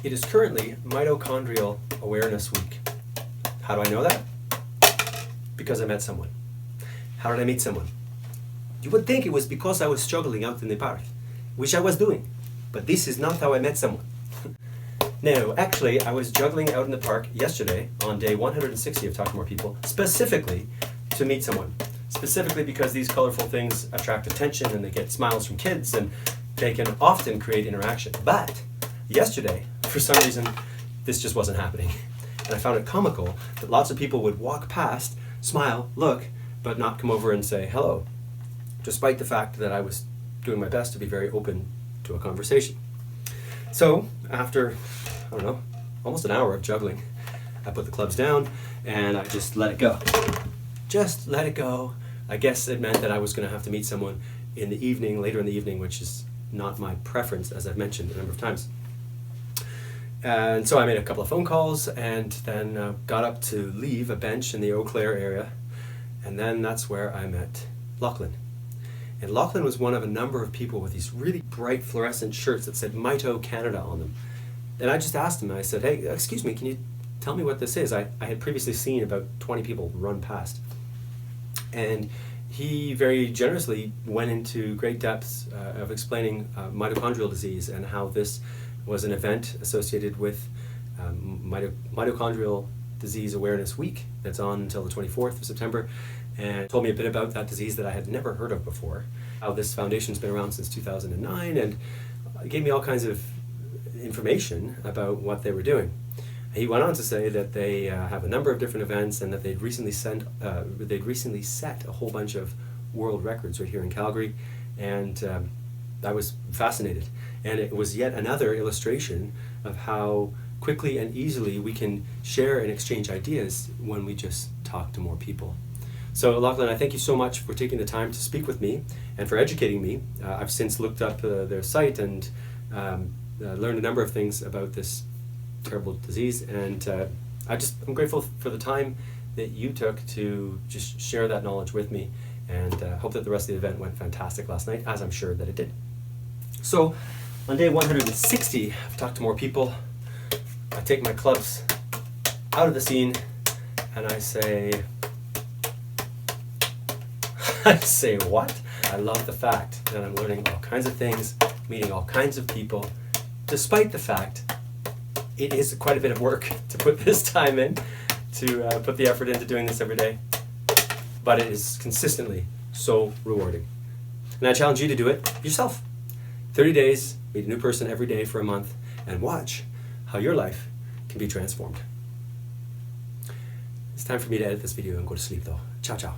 It is currently Mitochondrial Awareness Week. How do I know that? Because I met someone. How did I meet someone? You would think it was because I was struggling out in the park, which I was doing, but this is not how I met someone. No, actually, I was juggling out in the park yesterday on day 160 of Talk to More People, specifically to meet someone. Specifically because these colorful things attract attention and they get smiles from kids and they can often create interaction. But yesterday, for some reason, this just wasn't happening. And I found it comical that lots of people would walk past, smile, look, but not come over and say hello, despite the fact that I was doing my best to be very open to a conversation. So after, I don't know, almost an hour of juggling, I put the clubs down and I just let it go. Just let it go. I guess it meant that I was going to have to meet someone in the evening, later in the evening, which is not my preference, as I've mentioned a number of times. And so I made a couple of phone calls and then got up to leave a bench in the Eau Claire area. And then that's where I met Lachlan. And Lachlan was one of a number of people with these really bright fluorescent shirts that said Mito Canada on them. And I just asked him, I said, hey, excuse me, can you tell me what this is? I had previously seen about 20 people run past. And he very generously went into great depths of explaining mitochondrial disease and how this was an event associated with Mitochondrial Disease Awareness Week that's on until the 24th of September, and told me a bit about that disease that I had never heard of before, how this foundation's been around since 2009, and gave me all kinds of information about what they were doing. He went on to say that they have a number of different events and that they'd recently set a whole bunch of world records right here in Calgary, and I was fascinated. And it was yet another illustration of how quickly and easily we can share and exchange ideas when we just talk to more people. So Lachlan, I thank you so much for taking the time to speak with me and for educating me. I've since looked up their site and learned a number of things about this terrible disease, and I'm grateful for the time that you took to just share that knowledge with me, and hope that the rest of the event went fantastic last night, as I'm sure that it did. So on day 160 of Talk to More People, I take my clubs out of the scene and I say what? I love the fact that I'm learning all kinds of things, meeting all kinds of people, despite the fact it is quite a bit of work to put this time in, to put the effort into doing this every day, but it is consistently so rewarding. And I challenge you to do it yourself. 30 days, meet a new person every day for a month, and watch how your life can be transformed. It's time for me to edit this video and go to sleep though. Ciao, ciao.